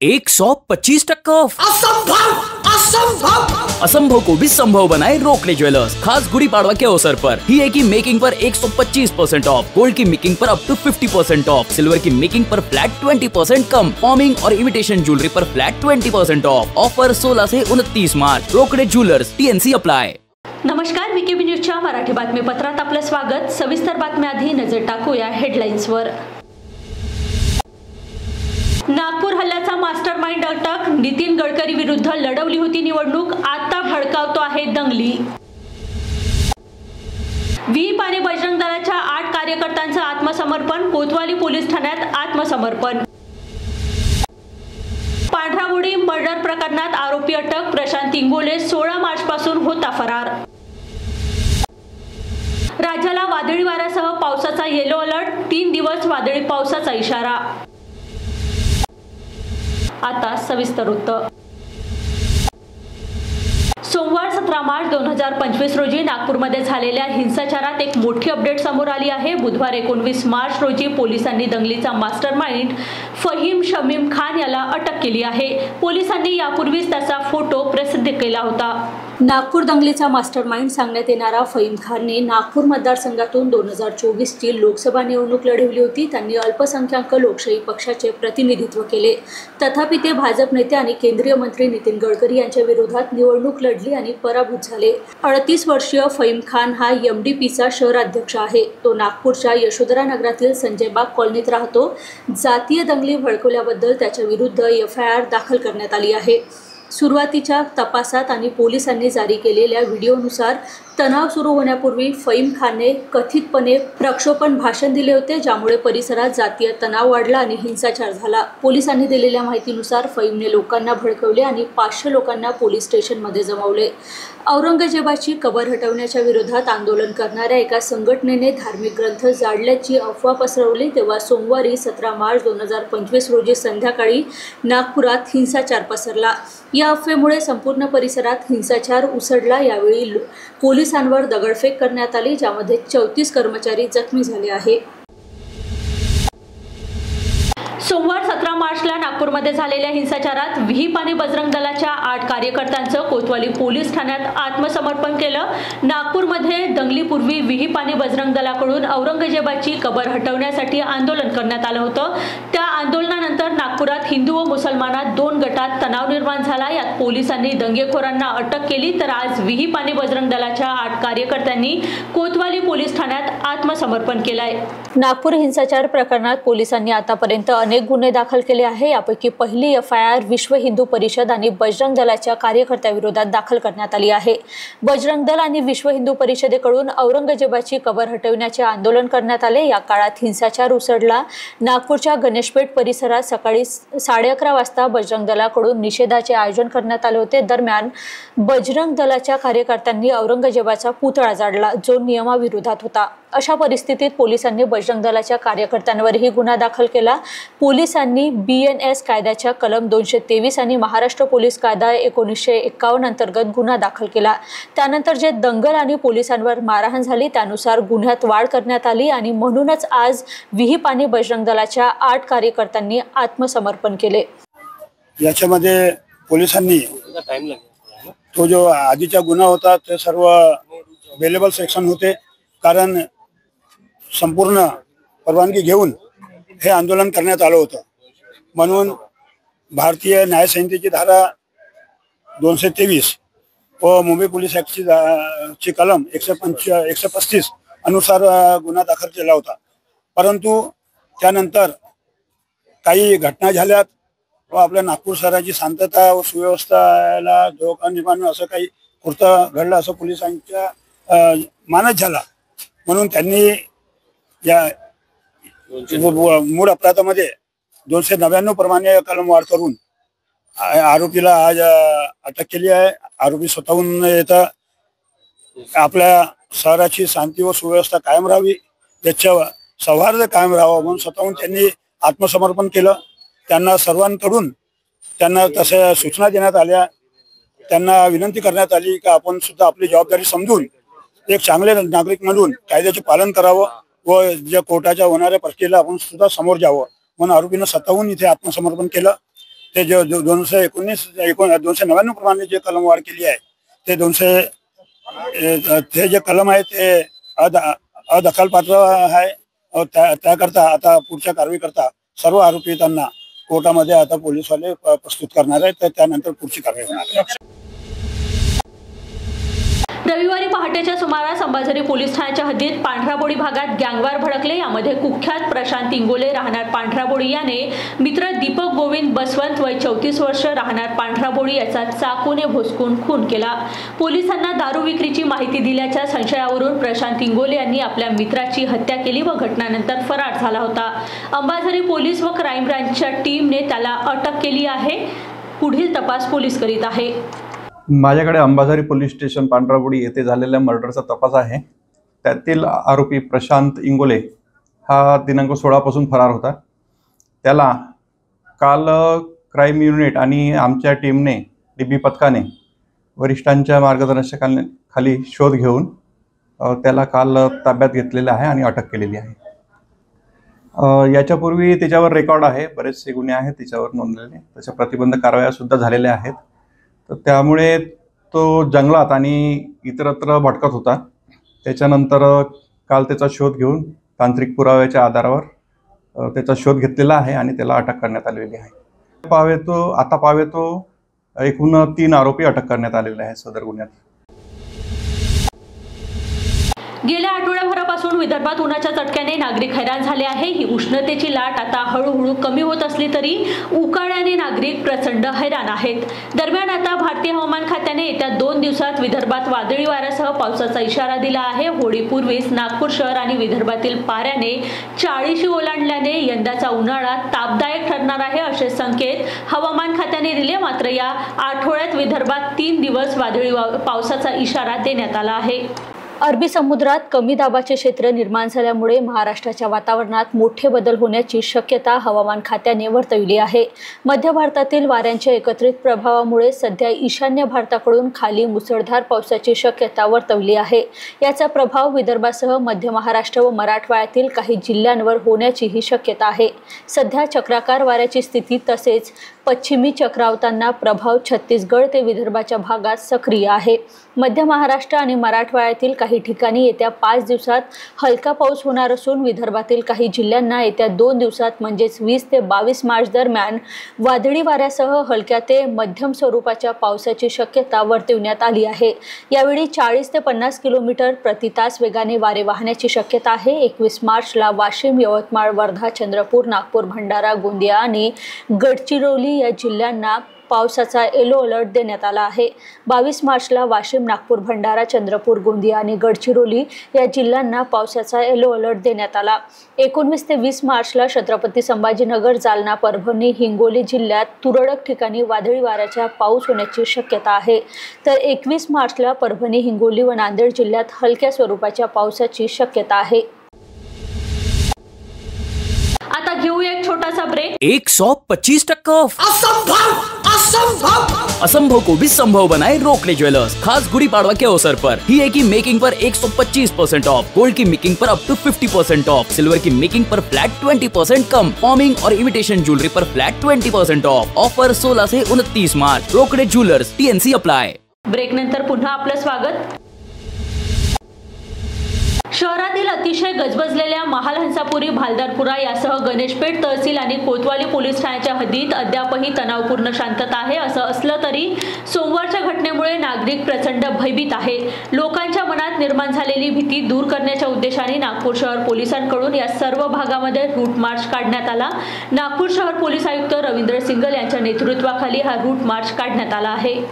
125% of. असंभव असंभव असंभव को भी संभव बनाए रोकड़े ज्वेलर्स। खास गुड़ी पाड़वा के अवसर पर हीरे की मेकिंग पर 125% ऑफ, गोल्ड की मेकिंग पर अप टू 50% ऑफ, सिल्वर की मेकिंग पर फ्लैट 20% कम, फॉर्मिंग और इमिटेशन ज्वेलरी पर फ्लैट 20% ऑफ। ऑफर 16 से 29 मार्च। Rokade jewellers, TNC apply. नमस्कार, VKB न्यूजच्या मराठी बातमीपत्रात आपलं स्वागत। सविस्तर बातम्याआधी नजर टाकूया हेडलाईन्सवर। नागपूर हल्ल्याचा मास्टरमाइंड अटक, नितीन गडकरी विरुद्ध लढवली होती निवडणूक, आता भडकावतो आहे दंगली। विहिप आणि बजरंग दलाच्या 8 कार्यकर्त्यांचं आत्मसमर्पण, कोतवाली पोलीस ठाण्यात आत्मसमर्पण। पांढराबुडी मर्डर प्रकरणात आरोपी अटक, प्रशांत इंगोले 16 मार्च पासून होता फरार। राज्याला वादळी वाऱ्यासह पावसाचा येलो अलर्ट, 3 दिवस वादळी पावसाचा इशारा। आता सविस्तर वृत्त। सोमवार 17 मार्च 2025 रोजी नागपूरमध्ये झालेल्या हिंसाचारात एक मोठी अपडेट समोर आली आहे। बुधवार 19 मार्च रोजी पोलिसांनी दंगलीचा मास्टरमाइंड फहीम शमीम खान याला अटक केली आहे। पोलिसांनी यापूर्वीच त्याचा फोटो प्रसिद्ध केला होता। नागपूर दंगलीचा मास्टरमाइंड सांगण्यात येणारा फहीम खानने नागपूर मतदारसंघातून 2024 ची लोकसभा निवडणूक लढवली होती। त्यांनी अल्पसंख्याक लोकशाही पक्षाचे प्रतिनिधित्व केले। तथापि ते भाजप नेते आणि केंद्रीय मंत्री नितीन गडकरी यांच्या विरोधात निवडणूक लढली आणि पराभूत झाले। 38 वर्षीय फहीम खान हा MDPचा शहर अध्यक्ष आहे। तो नागपूरच्या यशोधरा नगरातील संजय बाग कॉलनीत राहतो। जातीय दंगली भडकवल्याबद्दल त्याच्या विरुद्ध FIR दाखल करण्यात आली आहे। सुरुवातीच्या तपासात आणि पोलिसांनी जारी केलेल्या व्हिडिओनुसार तणाव सुरू होण्यापूर्वी फहीम खानने कथितपणे प्रक्षोभक भाषण दिले होते, ज्यामुळे परिसरात जातीय तणाव वाढला आणि हिंसाचार झाला। पोलिसांनी दिलेल्या माहितीनुसार फहीमने लोकांना भडकवले आणि 500 लोकांना पोलीस स्टेशनमध्ये जमवले। औरंगजेबाची कबर हटवण्याच्या विरोधात आंदोलन करणाऱ्या एका संघटनेने धार्मिक ग्रंथ जाळल्याची अफवा पसरवली, तेव्हा सोमवारी 17 मार्च 2025 रोजी संध्याकाळी नागपुरात हिंसाचार पसरला। या अफवेमुळे संपूर्ण परिसरात हिंसाचार उसळला। यावेळी पोलिसांवर दगडफेक करण्यात आली, ज्यामध्ये 34 कर्मचारी जखमी झाले आहे। सोमवार 17 मार्चला नागपूरमध्ये झालेल्या हिंसाचारात विहिप आणि बजरंग दलाच्या 8 कार्यकर्त्यांचं कोतवाली पोलीस ठाण्यात आत्मसमर्पण केलं। नागपूरमध्ये दंगलीपूर्वी विहिप आणि बजरंग दलाकडून औरंगजेबाची कबर हटवण्यासाठी आंदोलन करण्यात आलं होतं। त्या आंदोलनानंतर नागपुरात हिंदू व मुसलमानात 2 गटात तणाव निर्माण झाला। यात पोलिसांनी दंगेखोरांना अटक केली, तर आज विहिप आणि बजरंग दलाच्या 8 कार्यकर्त्यांनी कोतवाली पोलीस ठाण्यात आत्मसमर्पण केलंय। नागपूर हिंसाचार प्रकरणात पोलिसांनी आतापर्यंत अनेक गुन्हे दाखल केले आहे। यापैकी पहिली FIR विश्व हिंदू परिषद आणि बजरंग दलाच्या कार्यकर्त्याविरोधात दाखल करण्यात आली आहे। बजरंग दल आणि विश्व हिंदू परिषदेकडून औरंगजेबाची कबर हटवण्याचे आंदोलन करण्यात आले। या काळात हिंसाचार उसळला। नागपूरच्या गणेशपेठ परिसरात सकाळी 11:30 वाजता बजरंग दलाकडून निषेधाचे आयोजन करण्यात आले होते। दरम्यान बजरंग दलाच्या कार्यकर्त्यांनी औरंगजेबाचा पुतळा जाळला, जो नियमाविरोधात होता। अशा परिस्थितीत पोलिसांनी बजरंग दलाच्या कार्यकर्त्यांवरही गुन्हा दाखल केला। पोलिसांनी BNS कायद्याच्या कलम 223 आणि महाराष्ट्र पोलीस कायदा 1951 अंतर्गत गुन्हा दाखल केला। त्यानंतर जे दंगल आणि पोलिसांवर मारहाण झाली, त्यानुसार गुन्ह्यात वाढ करण्यात आली आणि म्हणूनच आज विहिप आणि बजरंग दलाच्या 8 कार्यकर्त्यांनी आत्मसमर्पण केले। याच्यामध्ये पोलिसांनी तो जो आधीचा गुन्हा होता ते सर्व अवेलेबल सेक्शन होते, कारण संपूर्ण परवानगी घेऊन हे आंदोलन करण्यात आलं होतं। म्हणून भारतीय न्याय संहितेची धारा 223 व मुंबई पोलीस ॲक्टची कलम 135 अनुसार गुन्हा दाखल केला होता। परंतु त्यानंतर काही घटना झाल्यात व आपल्या नागपूर शहराची शांतता व सुव्यवस्थेला धोका निर्माण असं काही कृत्य घडलं असं पोलिसांच्या मानस झाला। म्हणून त्यांनी या मूळ अपराधामध्ये 299 प्रमाणे कलम वाढ करून आरोपीला आज अटक केली आहे। आरोपी स्वतःहून येतं आपल्या शहराची शांती व सुव्यवस्था कायम राहावी, त्याच्या सौहार्द कायम राहावं म्हणून स्वतःहून त्यांनी आत्मसमर्पण केलं। त्यांना सर्वांकडून त्यांना तशा सूचना देण्यात आल्या, त्यांना विनंती करण्यात आली की आपण सुद्धा आपली जबाबदारी समजून एक चांगले नागरिक म्हणून कायद्याचे पालन करावं व ज्या कोर्टाच्या होणाऱ्या प्रक्रियेला आपण सुद्धा समोर जावं। म्हणून आरोपीनं स्वतःहून इथे आत्मसमर्पण केलं। ते जो 299 प्रमाणे जे कलम वाढ केली आहे ते 200 ते जे कलम आहे ते अदखलपात्र आहे. त्याकरता आता पुढच्या कारवाई करता सर्व आरोपितांना कोर्टामध्ये आता पोलीसवाले प्रस्तुत करणार आहेत. तर त्यानंतर पुढची कारवाई होणार आहे. रविवारी पहाटेच्या सुमारास अंबाझरी पोलीस ठाण्याच्या हद्दीत पांढराबोडी भागात गँगवार भडकले. यामध्ये कुख्यात प्रशांत इंगोले राहणार पांढराबोडी याने मित्र दीपक गोविंद बसवंत वय 34 वर्ष राहणार पांढराबोडी याचा चाकूने भोसकून खून केला. पोलिसांना दारू विक्रीची माहिती दिल्याच्या संशयावरून प्रशांत इंगोले यांनी आपल्या मित्राची हत्या केली व घटनानंतर फरार झाला होता. अंबाझरी पोलीस व क्राईम ब्रांचच्या टीमने त्याला अटक केली आहे. पुढील तपास पोलीस करीत आहे. माझ्याकडे अंबाझरी पोलीस स्टेशन पांढराबोडी येथे झालेल्या मर्डरचा तपास आहे. त्यातील आरोपी प्रशांत इंगोले हा दिनांक 16 पासून फरार होता. त्याला काल क्राईम युनिट आणि आमच्या टीमने DB पथकाने वरिष्ठांच्या मार्गदर्शनाखाली शोध घेऊन त्याला काल ताब्यात घेतलेला आहे आणि अटक केलेली आहे. याच्यापूर्वी त्याच्यावर रेकॉर्ड आहे, बरेचसे गुन्हे आहेत त्याच्यावर नोंदलेले, त्याच्या प्रतिबंध कारवाया सुद्धा झालेल्या आहेत. तर त्यामुळे तो जंगलात आणि इतरत्र भटकत होता. त्याच्यानंतर काल त्याचा शोध घेऊन तांत्रिक पुराव्याच्या आधारावर त्याचा शोध घेतलेला आहे आणि त्याला अटक करण्यात आलेली आहे. पावेतो एकूण 3 आरोपी अटक करण्यात आलेले आहेत सदर गुन्ह्यात. गेल्या आठवड्याभरापासून विदर्भात उन्हाच्या चटक्याने नागरिक हैराण झाले आहे. ही उष्णतेची लाट आता हळूहळू कमी होत असली तरी उकाड्याने नागरिक प्रचंड हैराण आहेत. दरम्यान आता भारतीय हवामान खात्याने येत्या 2 दिवसात विदर्भात वादळी वाऱ्यासह पावसाचा इशारा दिला आहे. होळीपूर्वीच नागपूर शहर आणि विदर्भातील पाऱ्याने 40 ओलांडल्याने यंदाचा उन्हाळा तापदायक ठरणार आहे असे संकेत हवामान खात्याने दिले. मात्र या आठवड्यात विदर्भात 3 दिवस वादळी पावसाचा इशारा देण्यात आला आहे. अरबी समुद्रात कमी दाबाचे क्षेत्र निर्माण झाल्यामुळे महाराष्ट्राच्या वातावरणात मोठे बदल होण्याची शक्यता हवामान खात्याने वर्तवली आहे. मध्य भारतातील वाऱ्यांच्या एकत्रित प्रभावामुळे सध्या ईशान्य भारताकडून खाली मुसळधार पावसाची शक्यता वर्तवली आहे. याचा प्रभाव विदर्भासह मध्य महाराष्ट्र व मराठवाड्यातील काही जिल्ह्यांवर होण्याचीही शक्यता आहे. सध्या चक्राकार वाऱ्याची स्थिती तसेच पश्चिमी चक्रावतांना प्रभाव छत्तीसगड ते विदर्भाच्या भागात सक्रिय आहे. मध्य महाराष्ट्र आणि मराठवाड्यातील काही ठिकाणी येत्या 5 दिवसात हलका पाऊस होणार असून विदर्भातील काही जिल्ह्यांना येत्या 2 दिवसात म्हणजेच 20 ते 22 मार्च दरम्यान वादळी वाऱ्यासह हलक्या ते मध्यम स्वरूपाच्या पावसाची शक्यता वर्तवण्यात आली आहे. यावेळी 40 ते 50 किलोमीटर प्रति तास वेगाने वारे वाहण्याची शक्यता आहे. 21 मार्चला वाशिम, यवतमाळ, वर्धा, चंद्रपूर, नागपूर, भंडारा, गोंदिया आणि गडचिरोली या जिल्ह्यांना पावसाचा येलो अलर्ट देण्यात आला आहे. 22 मार्चला वाशिम, नागपूर, भंडारा, चंद्रपूर, गोंदिया आणि गडचिरोली या जिल्ह्यांना पावसाचा येलो अलर्ट देण्यात आला. 19 ते 20 मार्चला छत्रपती संभाजीनगर, जालना, परभणी, हिंगोली जिल्ह्यात तुरळक ठिकाणी वादळी वाऱ्याचा पाऊस होण्याची शक्यता आहे. तर 21 मार्चला परभणी, हिंगोली व नांदेड जिल्ह्यात हलक्या स्वरूपाच्या पावसाची शक्यता आहे. आता घेऊया एक छोटासा ब्रेक. 125% ऑफ. असंभव को भी संभव बनाए रोकड़े ज्वेलर्स. खास गुड़ी पाड़वा के अवसर पर हीरे की मेकिंग पर 125% ऑफ, गोल्ड की मेकिंग पर अप टू 50% ऑफ, सिल्वर की मेकिंग पर फ्लैट 20% कम, फॉर्मिंग और इमिटेशन ज्वेलरी पर फ्लैट 20% ऑफ. ऑफर 16 से 29 मार्च. Rokade jewellers, TNC apply. Break नंतर पुन्हा आपलं स्वागत. शहरातील अतिशय गजबजलेल्या महाल, हंसापुरी, भालदारपुरा यासह गणेशपेठ तहसील आणि कोतवाली पोलीस ठाण्याच्या हद्दीत अद्यापही तणावपूर्ण शांतता आहे. असं असलं तरी सोमवारच्या घटनेमुळे नागरिक प्रचंड भयभीत आहे. लोकांच्या मनात निर्माण झालेली भीती दूर करण्याच्या उद्देशाने नागपूर शहर पोलिसांकडून या सर्व भागामध्ये रूट मार्च काढण्यात आला. नागपूर शहर पोलीस आयुक्त रवींद्र सिंगल यांच्या नेतृत्वाखाली हा रूट मार्च काढण्यात आला आहे.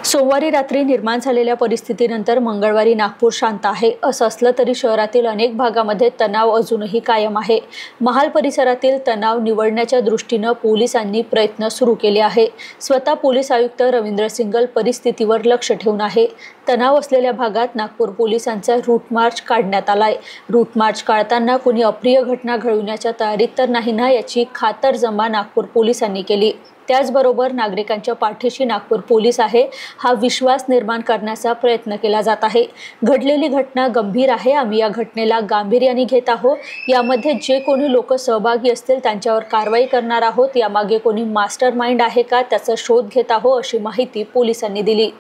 सोमवारी रात्री निर्माण झालेल्या परिस्थितीनंतर मंगळवारी नागपूर शांत आहे. असं असलं तरी शहरातील अनेक भागामध्ये तणाव अजूनही कायम आहे. महाल परिसरातील तणाव निवडण्याच्या दृष्टीनं पोलिसांनी प्रयत्न सुरू केले आहे. स्वतः पोलीस आयुक्त रवींद्र सिंगल परिस्थितीवर लक्ष ठेवून आहे. तणाव असलेल्या भागात नागपूर पोलिसांचा रूट मार्च काढण्यात आलाय. रूट मार्च काढताना कोणी अप्रिय घटना घडविण्याच्या तयारीत तर नाही ना याची खातरजमा नागपूर पोलिसांनी केली. त्याचबरोबर नागरिकांच्या पाठीशी नागपूर पोलीस आहे हा विश्वास निर्माण करण्याचा प्रयत्न केला जात आहे। घडलेली घटना गंभीर आहे, आम्ही या घटनेला गांभीर्याने घेत आहोत। यामध्ये जे कोणी लोक सहभागी असतील त्यांच्यावर कारवाई करणार आहोत। यामागे कोणी मास्टर माइंड आहे का त्याचा शोध घेत आहोत, अशी माहिती पोलिसांनी दिली।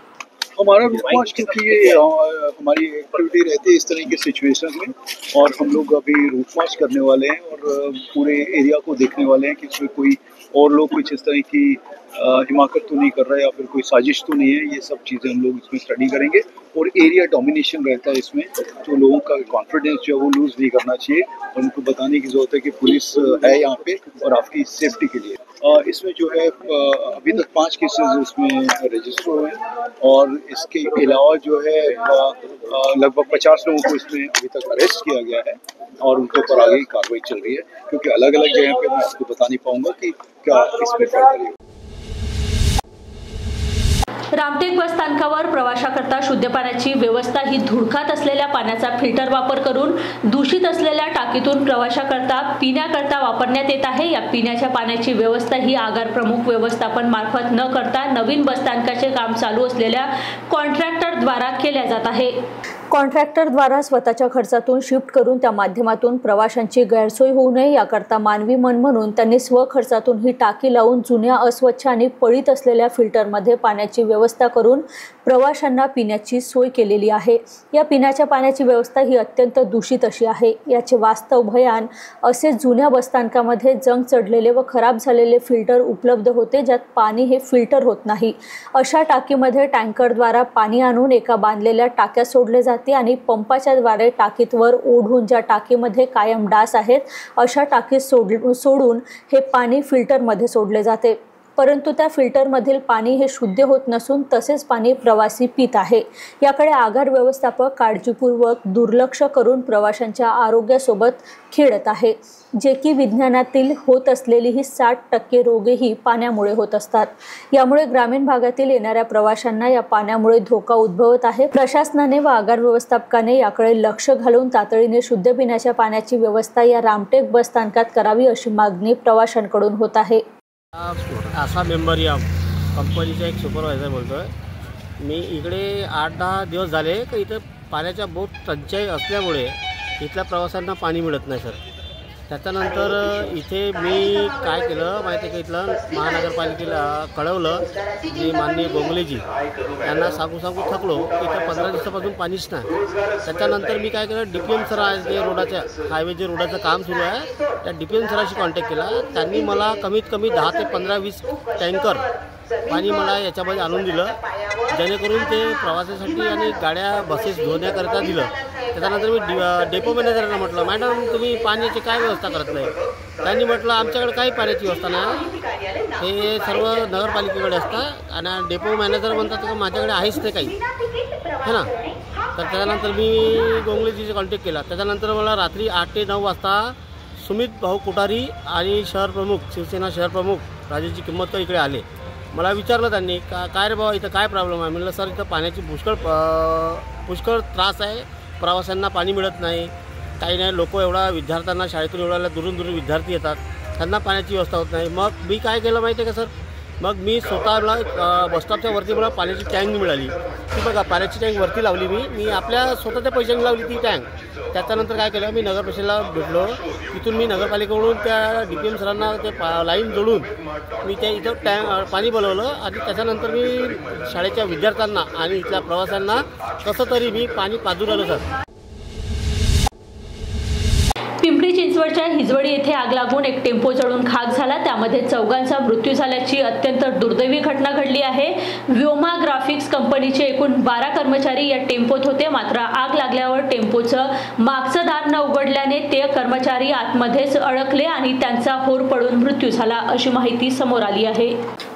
हमारा रिस्पॉन्स क्योंकि ये हमारी एक्टिविटी रहती है इस तरह की सिचुएशन में, और हम लोग अभी रूट मार्च करने वाले हैं और पूरे एरिया को देखने वाले हैं कि इसमें कोई और लोग कुछ इस तरह की हिमाकत तो नहीं कर रहा है या फिर कोई साजिश तो नहीं है। ये सब चीज़ें हम लोग इसमें स्टडी करेंगे और एरिया डोमिनेशन रहता है इसमें, तो लोगों का कॉन्फिडेंस जो है वो लूज़ नहीं करना चाहिए और उनको बताने की ज़रूरत है कि पुलिस है यहाँ पे और आपकी सेफ्टी के लिए। इसमें जो है अभी तक 5 केसेस इसमें रजिस्टर हुए हैं और इसके अलावा जो है लगभग 50 लोगों को इसमें अभी तक अरेस्ट किया गया है और उनके ऊपर आगे कार्रवाई चल रही है, क्योंकि अलग अलग जगह पे मैं आपको बता नहीं पाऊंगा कि क्या इसमें फर्दर है। रामटेक बस स्थानकावर प्रवाशाकरता शुद्ध पाण्याची व्यवस्था ही धुडकात असलेल्या पाण्याचा फिल्टर वापर करून दूषित असलेल्या टाकीतून प्रवाशाकरता पिण्याकरता वापरण्यात येत आहे। या पिण्याच्या पाण्याची व्यवस्था ही आगार प्रमुख व्यवस्थापन मार्फत न करता नवीन बस स्थानकाचे काम चालू असलेल्या कॉन्ट्रॅक्टर द्वारा केल्या जात आहे। कॉन्ट्रॅक्टर द्वारा स्वतःच्या खर्चातून शिफ्ट करून त्या माध्यमातून प्रवाशांची गैरसोय होऊ नये याकरता मानवी मन म्हणून त्यांनी स्वखर्चातून ही टाकी लावून जुन्या अस्वच्छ आणि पडीत असलेल्या फिल्टरमध्ये पाण्याची व्यवस्था करून प्रवाशांना पिण्याची सोय केलेली आहे। या पिण्याच्या पाण्याची व्यवस्था ही अत्यंत दूषित अशी आहे। याचे वास्तव भयान असे जुन्या बसस्थानकामध्ये जंग चढलेले व खराब झालेले फिल्टर उपलब्ध होते, ज्यात पाणी हे फिल्टर होत नाही। अशा टाकीमध्ये टँकरद्वारा पाणी आणून एका बांधलेल्या टाक्यात सोडले जाते आणि पंपाच्या द्वारे टाकीत वर ओढून ज्या टाकीमध्ये कायम डास आहेत अशा टाकीत सोडून हे पाणी फिल्टरमध्ये सोडले जाते। परंतु त्या फिल्टरमधील पाणी हे शुद्ध होत नसून तसेच पाणी प्रवासी पित आहे। याकडे आगार व्यवस्थापक काळजीपूर्वक दुर्लक्ष करून प्रवाशांच्या आरोग्यासोबत खेळत आहे, जे की विज्ञानातील होत असलेली ही 60% रोगही पाण्यामुळे होत असतात। यामुळे ग्रामीण भागातील येणाऱ्या प्रवाशांना या पाण्यामुळे धोका उद्भवत आहे। प्रशासनाने व आगार व्यवस्थापकाने याकडे लक्ष घालून तातडीने शुद्ध पिण्याच्या पाण्याची व्यवस्था या रामटेक बस स्थानकात करावी अशी मागणी प्रवाशांकडून होत आहे। आसाम मेंबरियम कंपनीचा एक सुपरवायझर बोलतो आहे। मी इकडे 8-10 दिवस झाले की इथं पाण्याच्या बहुत टंचाई असल्यामुळे इथल्या प्रवाशांना पाणी मिळत नाही सर। त्याच्यानंतर इथे मी काय केलं माहिती आहे का, इथलं महानगरपालिकेला कळवलं, जे माननीय गोंगलेजी यांना सांगू थकलो की इथं 15 दिवसापासून पाणीच नाही। त्याच्यानंतर मी काय केलं, DPM सर आहे जे रोडाच्या हायवे जे रोडाचं काम सुरू आहे त्या DPM सराशी कॉन्टॅक्ट केला। त्यांनी मला कमीत कमी 10 ते 15-20 टँकर पाणी मला याच्यामध्ये आणून दिलं, जेणेकरून ते प्रवासासाठी आणि गाड्या बसेस धुण्याकरता दिलं। त्याच्यानंतर मी डेपो मॅनेजरला म्हटलं, मॅडम तुम्ही पाण्याची काय व्यवस्था करत नाही? त्यांनी म्हटलं आमच्याकडे काही पाण्याची व्यवस्था नाही, हे सर्व नगरपालिकेकडे असतं आणि डेपो मॅनेजर म्हणतात की माझ्याकडे आहेच ते काही है ना। तर त्याच्यानंतर मी गोंगलेजीचा कॉन्टॅक्ट केला। त्याच्यानंतर मला रात्री 8 ते 9 वाजता सुमित भाऊ कोठारी आणि शहर प्रमुख शिवसेना शहर प्रमुख राजेशजी किंमतकर इकडे आले। मला विचारलं त्यांनी काय रे बाबा इथं काय प्रॉब्लेम आहे? म्हणलं सर इथं पाण्याची पुष्कळ त्रास आहे, प्रवाशांना पाणी मिळत नाही, काही नाही लोक एवढा विद्यार्थ्यांना शाळेतून एवढ्या दुरून विद्यार्थी येतात, त्यांना पाण्याची व्यवस्था होत नाही। मग मी काय केलं माहिती आहे का सर, मग मी स्वतःला बसस्टॉपच्या वरती मला पाण्याची टँक मिळाली, ती बघा पाण्याची टँक वरती लावली मी आपल्या स्वतःच्या पैशाने लावली ती टँक। त्याच्यानंतर काय केलं, मी नगर परिषदेला भेटलो, तिथून मी नगरपालिकेकडून त्या DPM सरांना ते लाईन जोडून मी त्या इथं पाणी बोलवलं आणि त्याच्यानंतर मी शाळेच्या विद्यार्थ्यांना आणि इथल्या प्रवाशांना कसं तरी मी पाणी पाजून आलं सर। पिंपरी चिंचवडच्या हिजवडी येथे आग लागून एक टेम्पो जळून खाक झाला, त्यामध्ये 4 मृत्यू झाल्याची अत्यंत दुर्दैवी घटना घडली आहे। व्योमा ग्राफिक्स कंपनीचे एकूण 12 कर्मचारी या टेम्पोत होते, मात्र आग लागल्यावर टेम्पोचं मागचं दार न उघडल्याने ते कर्मचारी आतमध्येच अडकले आणि त्यांचा होर पडून मृत्यू झाला, अशी माहिती समोर आली आहे।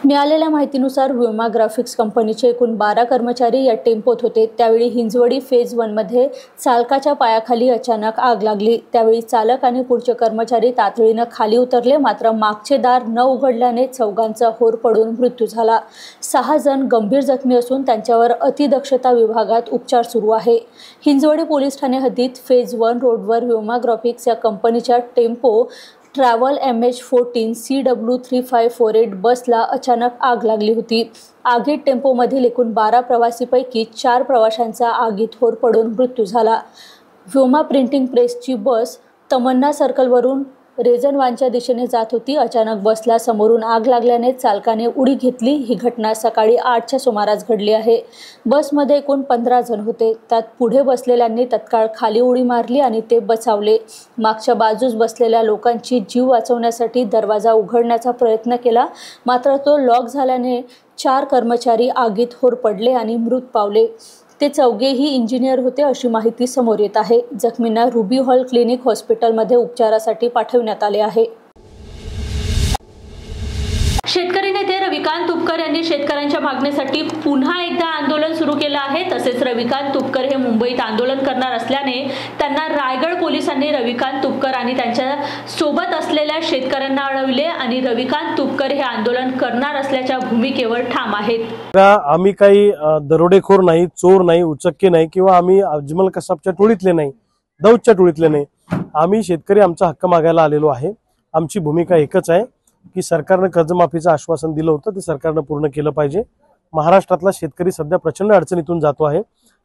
मिळालेल्या माहितीनुसार व्योमा ग्राफिक्स कंपनीचे एकूण 12 कर्मचारी या टेम्पोत होते। त्यावेळी हिंजवडी फेज 1 मध्ये चालकाच्या पायाखाली अचानक आग लागली। त्यावेळी चालक आणि पुढचे कर्मचारी तातडीनं खाली उतरले, मात्र मागचे दार न उघडल्याने 4 होर पडून मृत्यू झाला। 6 जण गंभीर जखमी असून त्यांच्यावर अतिदक्षता विभागात उपचार सुरू आहे। हिंजवडी पोलीस ठाणे हद्दीत फेज 1 रोडवर व्योमा ग्राफिक्स या कंपनीच्या टेम्पो ट्रॅव्हल MH14 CW3548 बसला अचानक आग लागली होती। आगीत टेम्पोमधील एकूण 12 प्रवासीपैकी 4 प्रवाशांचा आगीत होरपळून मृत्यू झाला। व्योमा प्रिंटिंग प्रेसची बस तमन्ना सर्कलवरून रेजनवानच्या दिशेने जात होती। अचानक बसला समोरून आग लागल्याने चालकाने उडी घेतली। ही घटना सकाळी 8च्या सुमारास घडली आहे। बसमध्ये एकूण 15 जण होते। त्यात पुढे बसलेल्यांनी तत्काळ खाली उडी मारली आणि ते बचावले। मागच्या बाजूस बसलेल्या लोकांची जीव वाचवण्यासाठी दरवाजा उघडण्याचा प्रयत्न केला, मात्र तो लॉक झाल्याने 4 कर्मचारी आगीत होरपळले आणि मृत पावले। ते चौघेही इंजिनियर होते अशी माहिती समोर येत आहे। जखमींना रुबी हॉल क्लिनिक हॉस्पिटलमध्ये उपचारासाठी पाठवण्यात आले आहे। शेतकरी नेते रविकांत तुपकर यांनी शेतकऱ्यांच्या मागणीसाठी पुन्हा एकदा आंदोलन सुरू केलं आहे। तसेच रविकांत तुपकर हे मुंबईत आंदोलन करणार असल्याने त्यांना रायगड पोलिसांनी रविकांत तुपकर आणि त्यांच्या सोबत असलेल्या शेतकऱ्यांना अडवले आणि रविकांत तुपकर हे आंदोलन करणार असल्याच्या भूमिकेवर ठाम आहेत। आम्ही काही दरोडेखोर नाही, चोर नाही, उचक्के नाही किंवा आम्ही अजमल कसाबच्या टोळीतले नाही, दौदच्या टोळीतले नाही। आम्ही शेतकरी आमचा हक्क मागायला आलेलो आहे। आमची भूमिका एकच आहे की सरकारने कर्जमाफीचं आश्वासन दिलं होतं ते सरकारने पूर्ण केलं पाहिजे। महाराष्ट्रातला शेतकरी सध्या प्रचंड अडचणीतून जातो आहे।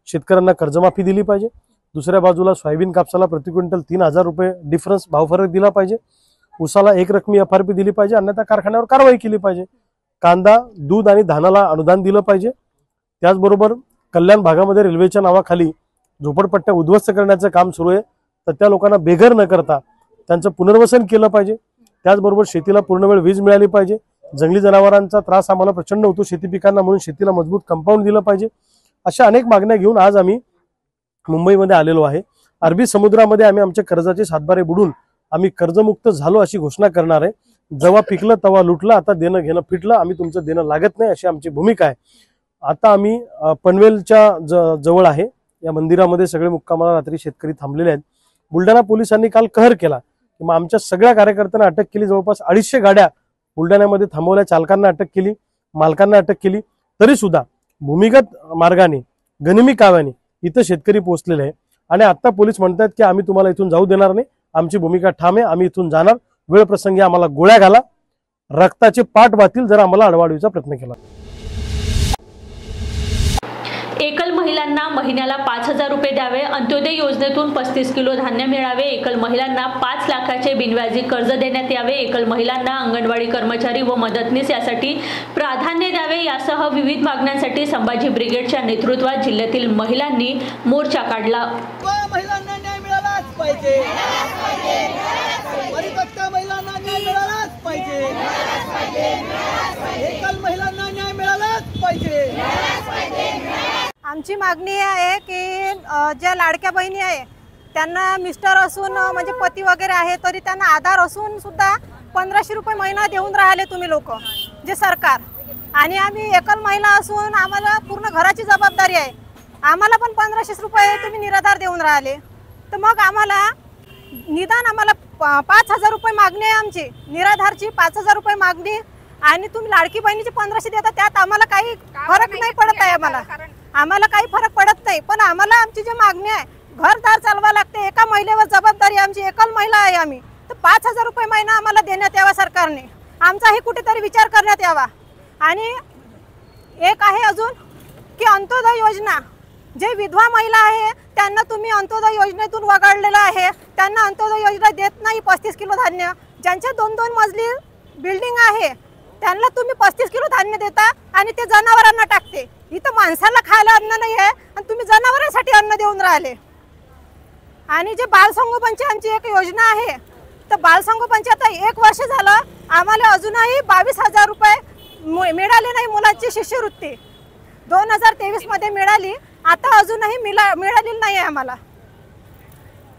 शेतकऱ्यांना कर्जमाफी दिली पाहिजे। दुसऱ्या बाजूला सोयाबीन कापसाला प्रति क्विंटल 3000 रुपये डिफरन्स भावफरक दिला पाहिजे। ऊसाला एक रकमी FRP दिली पाहिजे, अन्यथा कारखान्यावर कारवाई केली पाहिजे। कांदा, दूध आणि धानाला अनुदान दिलं पाहिजे। त्याचबरोबर कल्याण भागामध्ये रेल्वेच्या नावाखाली झोपडपट्ट्या उद्ध्वस्त करण्याचं काम सुरू आहे, तर त्या लोकांना बेघर न करता त्यांचं पुनर्वसन केलं पाहिजे। त्याचबरोबर शेतीला पूर्ण वेळ वीज मिळाली पाहिजे। जंगली जनावरांचा त्रास आम्हाला प्रचंड होतो शेती पिकांना, म्हणून शेतीला मजबूत कंपाऊंड दिलं पाहिजे। अशा अनेक मागण्या घेऊन आज आम्ही मुंबईमध्ये आलेलो आहे। अरबी समुद्रामध्ये आम्ही आमच्या कर्जाचे सातबारे बुडून आम्ही कर्जमुक्त झालो अशी घोषणा करणार आहे। जेव्हा पिकलं तेव्हा लुटलं, आता देणं घेणं फिटलं, आम्ही तुमचं देणं लागत नाही अशी आमची भूमिका आहे। आता आम्ही पनवेलच्या जवळ आहे, या मंदिरामध्ये सगळे मुक्कामाला रात्री शेतकरी थांबलेले आहेत। बुलढाणा पोलिसांनी काल कहर केला, मग आमच्या सगळ्या कार्यकर्त्यांना अटक केली। जवळपास 250 गाड्या बुलढाण्यामध्ये थांबवल्या, चालकांना अटक केली, मालकांना अटक केली। तरी सुद्धा भूमिगत मार्गाने गनिमी काव्याने इथं शेतकरी पोहोचलेले आहे आणि आता पोलीस म्हणतात की आम्ही तुम्हाला इथून जाऊ देणार नाही। आमची भूमिका ठाम आहे, आम्ही इथून जाणार। वेळ प्रसंगी आम्हाला गोळ्या घाला, रक्ताचे पाठ वातील जर आम्हाला अडवाडीचा प्रयत्न केला। एकल महिलांना महिन्याला 5000 रुपये द्यावे, अंत्योदय योजनेतून 35 किलो धान्य मिळावे, एकल महिलांना 5 लाखाचे बिनव्याजी कर्ज देण्यात यावे, एकल महिलांना अंगणवाडी कर्मचारी व मदतनीस यासाठी प्राधान्य द्यावे, यासह विविध मागण्यांसाठी संभाजी ब्रिगेडच्या नेतृत्वात जिल्ह्यातील महिलांनी मोर्चा काढला। महिलांना न्याय मिळालाच पाहिजे, परिपक्व महिलांना न्याय मिळालाच पाहिजे, एकल महिलांना न्याय मिळालाच पाहिजे। आमची मागणी आहे की ज्या लाडक्या बहिणी आहे त्यांना मिस्टर असून म्हणजे पती वगैरे आहे तरी त्यांना आधार असून सुद्धा 1500 रुपये महिना देऊन राहिले तुम्ही लोक, जे सरकार। आणि आम्ही एकल महिला असून आम्हाला पूर्ण घराची जबाबदारी आहे, आम्हाला पण 1500 रुपये तुम्ही निराधार देऊन राहिले, तर मग आम्हाला निदान आम्हाला 5000 रुपये मागणी आहे आमची, निराधारची 5000 रुपये मागणी। आणि तुम्ही लाडकी बहिणीची 1500 देता, त्यात आम्हाला काही फरक नाही पडत आहे, आम्हाला काही फरक पडत नाही। पण आम्हाला आमची जी मागणी आहे, घरदार चालवा लागते, एका महिलेवर जबाबदारी आमची, एकल महिला आहे आम्ही, तर 5000 रुपये महिना आम्हाला देण्यात यावा सरकारने, आमचाही कुठेतरी विचार करण्यात यावा। आणि एक आहे अजून की अंत्योदय योजना, जे विधवा महिला आहे त्यांना तुम्ही अंत्योदय योजनेतून वगळलेलं आहे, त्यांना अंत्योदय योजना देत नाही 35 किलो धान्य। ज्यांच्या 2-2 मजली बिल्डिंग आहे त्यांना तुम्ही 35 किलो धान्य देता आणि ते जनावरांना टाकते। इथं माणसाला खायला अन्न नाही आहे आणि तुम्ही जनावरांसाठी अन्न देऊन राहिले। आणि जे बालसंगोपनची आमची एक योजना आहे, तर बालसंगोपनची आता 1 वर्ष झालं, आम्हाला अजूनही 22,000 रुपये मिळाले नाही। मुलांची शिष्यवृत्ती 2023 मध्ये मिळाली, आता अजूनही मिळालेली नाही आहे आम्हाला।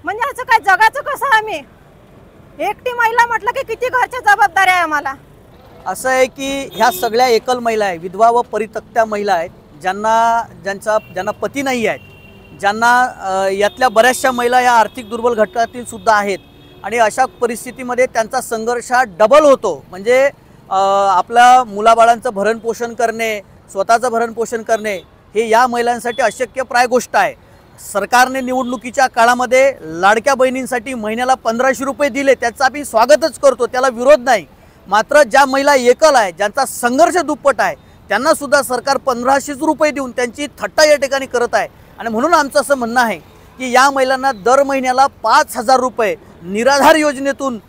म्हणजे असं काय जगाचं कसं? आम्ही एकटी महिला म्हटलं की किती घरच्या जबाबदाऱ्या आहे आम्हाला। असं आहे की ह्या सगळ्या एकल महिला आहे, विधवा व परित्यक्त्या महिला आहेत, ज्यांना पती नाही आहेत, ज्यांना यातल्या बऱ्याचशा महिला या आर्थिक दुर्बल घटकातील सुद्धा आहेत। आणि अशा परिस्थितीमध्ये त्यांचा संघर्ष हा डबल होतो। म्हणजे आपल्या मुलाबाळांचं भरणपोषण करणे, स्वतःचं भरणपोषण करणे हे या महिलांसाठी अशक्यप्राय गोष्ट आहे। सरकारने निवडणुकीच्या काळामध्ये लाडक्या बहिणींसाठी महिन्याला 1500 रुपये दिले, त्याचा आम्ही स्वागतच करतो, त्याला विरोध नाही। मात्र ज्या महिला एकल आहे, ज्यांचा संघर्ष दुप्पट आहे, त्यांना सुद्धा सरकार 1500 रुपये देऊन त्यांची थट्टा या ठिकाणी करत आहे। आणि म्हणून आमचं असं म्हणणं आहे की या महिलांना दर महिन्याला 5000 रुपये निराधार योजनेतून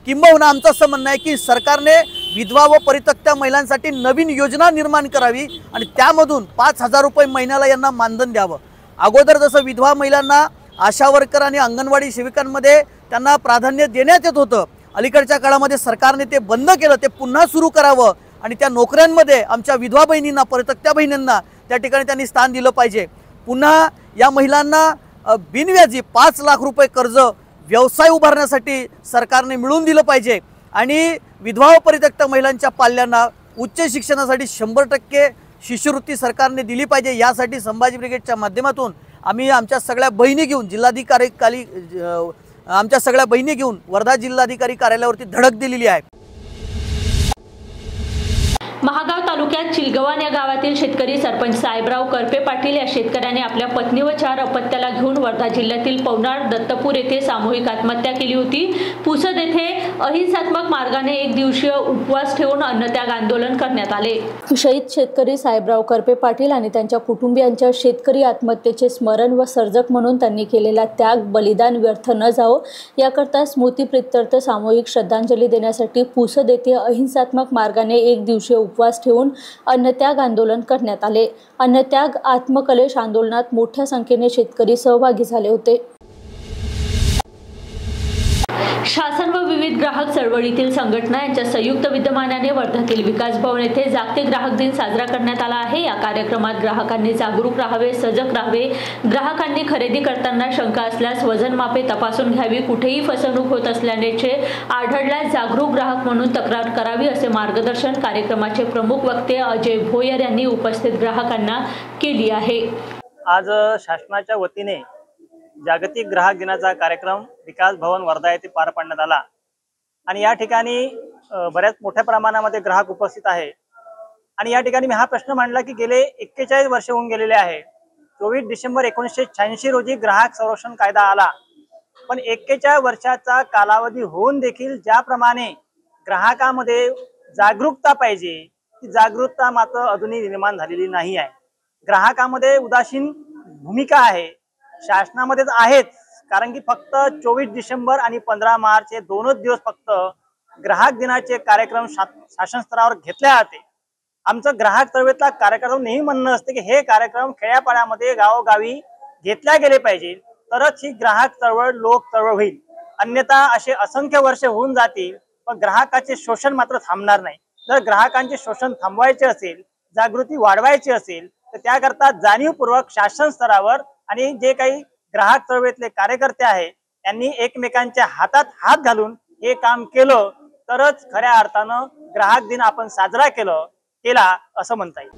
किंबहुना आमचं असं म्हणणं आहे की सरकारने विधवा व परित्यक्त्या महिलांसाठी नवीन योजना निर्माण करावी आणि त्यामधून 5000 रुपये महिन्याला यांना मानधन द्यावं। अगोदर जसं विधवा महिलांना आशा वर्कर आणि अंगणवाडी सेविकांमध्ये त्यांना प्राधान्य देण्यात येत होतं, अलीकडच्या काळामध्ये सरकारने ते बंद केलं, ते पुन्हा सुरू करावं आणि त्या नोकऱ्यांमध्ये आमच्या विधवा बहिणींना, परित्यक्त्या बहिणींना त्या ठिकाणी त्यांनी स्थान दिलं पाहिजे। पुन्हा या महिलांना बिनव्याजी 5 लाख रुपये कर्ज व्यवसाय उभारण्यासाठी सरकारने मिळवून दिलं पाहिजे आणि विधवा व परित्यक्त्या महिलांच्या पाल्यांना उच्च शिक्षणासाठी 100% शिष्यवृत्ती सरकारने दिली पाहिजे। यासाठी संभाजी ब्रिगेडच्या माध्यमातून आम्ही आमच्या सगळ्या बहिणी घेऊन आमच्या सगळ्या बहिणी घेऊन वर्धा जिल्हाधिकारी कार्यालयावरती धडक दिलेली आहे। महागाव तालुक्यात चिलगव्हाण या गावातील शेतकरी सरपंच साहेबराव करपे पाटील या शेतकऱ्याने आपल्या पत्नी व 4 अपत्याला घेऊन वर्धा जिल्ह्यातील पवनार दत्तपूर येथे सामूहिक आत्महत्या केली होती। पुसद येथे अहिंसात्मक मार्गाने 1 दिवसीय उपवास ठेवून अन्नत्याग आंदोलन करण्यात आले। शहीद शेतकरी साहेबराव करपे पाटील आणि त्यांच्या कुटुंबियांच्या शेतकरी आत्महत्येचे स्मरण व सर्जक म्हणून त्यांनी केलेला त्याग बलिदान व्यर्थ न जावो याकरता स्मृतिप्रित्यर्थ सामूहिक श्रद्धांजली देण्यासाठी पुसद येथे अहिंसात्मक मार्गाने 1 दिवसीय उपवास ठेवून अन्नत्याग आंदोलन करण्यात आले। अन्नत्याग आत्मकलेश आंदोलनात मोठ्या संख्येने शेतकरी सहभागी झाले होते। शासन व विविध ग्राहक चळवळीतील संघटना यांच्या संयुक्त विद्यमानाने वर्धातील विकास भवन येथे जागतिक ग्राहक दिन साजरा करण्यात आला आहे। या कार्यक्रमात ग्राहकांनी जागरूक राहावे, सजग राहावे, ग्राहकांनी खरेदी करताना शंका असल्यास वजन मापे तपासून घ्यावी, कुठेही फसवणूक होत असल्याचे आढळल्यास जागरूक ग्राहक म्हणून तक्रार करावी असे मार्गदर्शन कार्यक्रमाचे प्रमुख वक्ते अजय भोयर यांनी उपस्थित ग्राहकांना केली आहे। आज शासनाच्या वतीने जागतिक ग्राहक दिनाचा कार्यक्रम विकास भवन वर्धा येथे पार पाडण्यात आला आणि या ठिकाणी बऱ्याच मोठ्या प्रमाणामध्ये ग्राहक उपस्थित आहे। आणि या ठिकाणी मी हा प्रश्न मांडला की गेले 41 वर्ष होऊन गेलेले आहे। 24 डिसेंबर 1986 रोजी ग्राहक संरक्षण कायदा आला, पण 41 वर्षाचा कालावधी होऊन देखील ज्याप्रमाणे ग्राहकांमध्ये जागरूकता पाहिजे ती जागरूकता मात्र अजूनही निर्माण झालेली नाही आहे। ग्राहकांमध्ये उदासीन भूमिका आहे, शासनामध्येच आहेत, कारण की फक्त 24 डिसेंबर आणि 15 मार्च हे 2च दिवस फक्त ग्राहक दिनाचे कार्यक्रम शासन स्तरावर घेतले जाते। आमचं ग्राहक चळवळीतला कार्यक्रम नेहमी म्हणणं असते की हे कार्यक्रम खेड्यापाड्यामध्ये गावोगावी घेतल्या गेले पाहिजे, तरच ही ग्राहक चळवळ लोक चळवळ होईल। अन्यथा असे असंख्य वर्ष होऊन जातील पण ग्राहकाचे शोषण मात्र थांबणार नाही। जर ग्राहकांचे शोषण थांबवायचे असेल, जागृती वाढवायची असेल तर त्याकरता जाणीवपूर्वक शासन स्तरावर आणि जे काही ग्राहक चळवळीतले कार्यकर्ते आहेत त्यांनी एकमेकांच्या हातात हात घालून हे काम केलं तरच खऱ्या अर्थानं ग्राहक दिन आपण साजरा केला असं म्हणता येईल।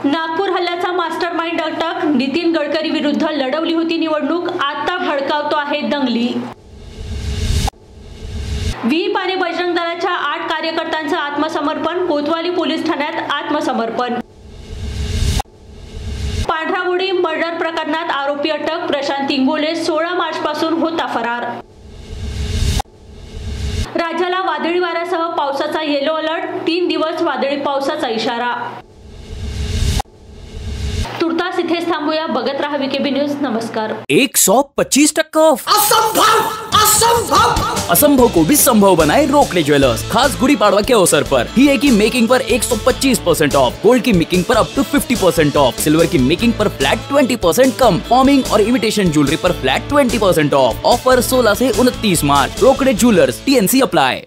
नागपूर हल्ल्याचा मास्टरमाइंड अटक, नितीन गडकरी विरुद्ध लढवली होती निवडणूक, आता भडकावतो आहे दंगली। विहिप आणि बजरंग दलाच्या 8 कार्यकर्त्यांचं आत्मसमर्पण, कोतवाली पोलीस ठाण्यात आत्मसमर्पण। पांढराबुडी मर्डर प्रकरणात आरोपी अटक, प्रशांत इंगोले 16 मार्च पासून होता फरार। राज्याला वादळी वाऱ्यासह पावसाचा येलो अलर्ट, 3 दिवस वादळी पावसाचा इशारा। तुर्तास इथेच थांबूया, बघत रहा वीकेबी न्यूज। नमस्कार। 125% ऑफ। असंभव को भी संभव बनाए रोकड़े ज्वेलर्स, खास गुड़ी पाड़वा के अवसर पर हीरे की मेकिंग पर 125% ऑफ, गोल्ड की मेकिंग पर अप टू 50% ऑफ, सिल्वर की मेकिंग पर फ्लैट 20% कम, फॉर्मिंग और इमिटेशन ज्वेलरी पर फ्लैट 20% ऑफ। ऑफर 16 से 29 मार्च। Rokade jewellers, TNC apply.